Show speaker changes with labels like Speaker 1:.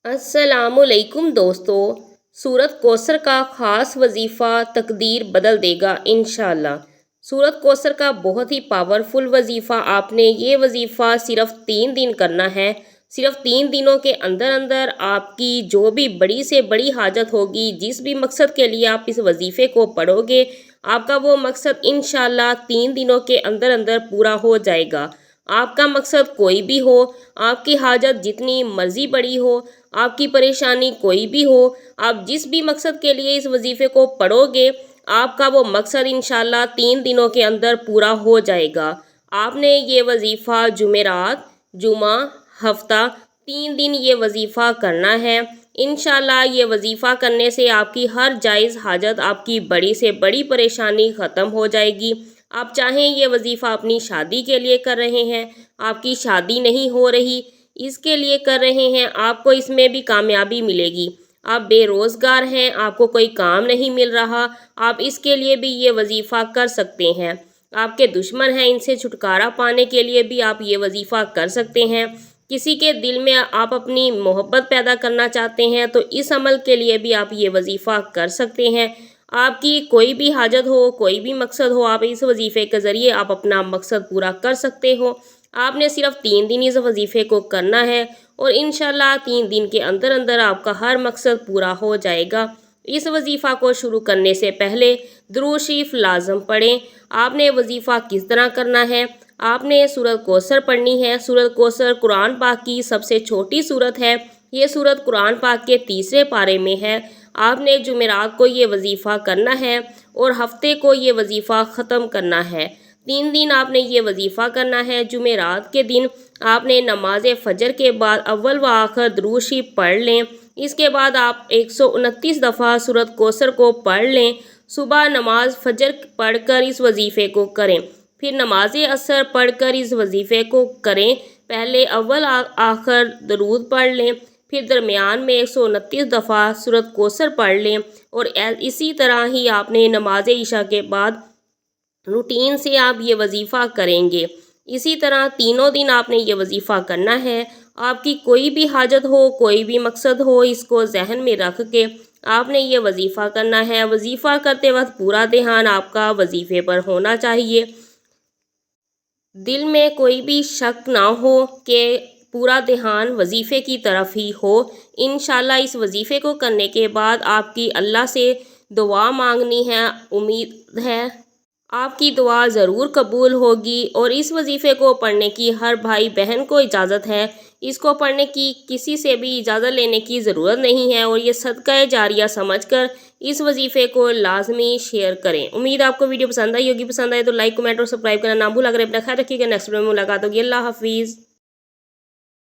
Speaker 1: अस्सलामुअलैकुम दोस्तों। सूरत कौसर का ख़ास वजीफ़ा तकदीर बदल देगा इंशाअल्लाह। सूरत कौसर का बहुत ही पावरफुल वजीफ़ा, आपने ये वजीफ़ा सिर्फ़ 3 दिन करना है। सिर्फ 3 दिनों के अंदर अंदर आपकी जो भी बड़ी से बड़ी हाजत होगी, जिस भी मकसद के लिए आप इस वजीफ़े को पढ़ोगे, आपका वो मकसद इंशाअल्लाह 3 दिनों के अंदर अंदर पूरा हो जाएगा। आपका मकसद कोई भी हो, आपकी हाजत जितनी मर्ज़ी बड़ी हो, आपकी परेशानी कोई भी हो, आप जिस भी मकसद के लिए इस वजीफ़े को पढ़ोगे, आपका वो मकसद इंशाअल्लाह 3 दिनों के अंदर पूरा हो जाएगा। आपने ये वजीफ़ा जुमेरात, जुमा, हफ्ता 3 दिन ये वजीफ़ा करना है। इंशाअल्लाह ये वजीफ़ा करने से आपकी हर जायज़ हाजत, आपकी बड़ी से बड़ी परेशानी ख़त्म हो जाएगी। आप चाहें ये वजीफ़ा अपनी शादी के लिए कर रहे हैं, आपकी शादी नहीं हो रही, इसके लिए कर रहे हैं, आपको इसमें भी कामयाबी मिलेगी। आप बेरोज़गार हैं, आपको कोई काम नहीं मिल रहा, आप इसके लिए भी ये वजीफ़ा कर सकते हैं। आपके दुश्मन हैं, इनसे छुटकारा पाने के लिए भी आप ये वजीफ़ा कर सकते हैं। किसी के दिल में आप अपनी मोहब्बत पैदा करना चाहते हैं, तो इस अमल के लिए भी आप ये वजीफ़ा कर सकते हैं। आपकी कोई भी हाजत हो, कोई भी मकसद हो, आप इस वजीफ़े के ज़रिए आप अपना मकसद पूरा कर सकते हो। आपने सिर्फ 3 दिन इस वजीफ़े को करना है और इंशाअल्लाह 3 दिन के अंदर अंदर आपका हर मकसद पूरा हो जाएगा। इस वजीफ़ा को शुरू करने से पहले दुरूद शरीफ लाजम पढ़ें। आपने वजीफ़ा किस तरह करना है, आपने सूरत कौसर पढ़नी है। सूरत कौसर कुरान पाक की सबसे छोटी सूरत है। ये सूरत कुरान पाक के तीसरे पारे में है। आपने जुमेरात को ये वजीफ़ा करना है और हफ्ते को ये वजीफ़ा ख़त्म करना है। 3 दिन आपने ये वजीफ़ा करना है। जुमेरात के दिन आपने नमाज फ़जर के बाद अव्वल व आखिर दुरूद शरीफ पढ़ लें। इसके बाद आप 129 दफ़ा सूरत कौसर को पढ़ लें। सुबह नमाज फ़जर पढ़कर इस वजीफ़े को करें, फिर नमाज असर पढ़कर इस वजीफ़े को करें। पहले अव्वल आखिर दरूद पढ़ लें, फिर दरमियान में 129 दफ़ा सूरत कौसर पढ़ लें और इसी तरह ही आपने नमाज इशा के बाद रूटीन से आप ये वजीफ़ा करेंगे। इसी तरह तीनों दिन आपने ये वजीफ़ा करना है। आपकी कोई भी हाजत हो, कोई भी मकसद हो, इसको जहन में रख के आपने ये वजीफ़ा करना है। वजीफ़ा करते वक्त पूरा ध्यान आपका वजीफ़े पर होना चाहिए। दिल में कोई भी शक ना हो कि पूरा ध्यान वजीफ़े की तरफ ही हो। इंशाअल्लाह इस वजीफ़े को करने के बाद आपकी अल्लाह से दुआ मांगनी है। उम्मीद है आपकी दुआ ज़रूर कबूल होगी और इस वजीफ़े को पढ़ने की हर भाई बहन को इजाज़त है। इसको पढ़ने की किसी से भी इजाज़त लेने की ज़रूरत नहीं है और ये सदका जारिया समझकर इस वजीफ़े को लाजमी शेयर करें। उम्मीद आपको वीडियो पसंद आई होगी। पसंद आए तो लाइक, कमेंट और सब्सक्राइब करना ना भूला करें। अपना ख्याल रखिएगा। नेक्स्ट वीडियो में मुलाकात होगी। अल्लाह हाफिज़।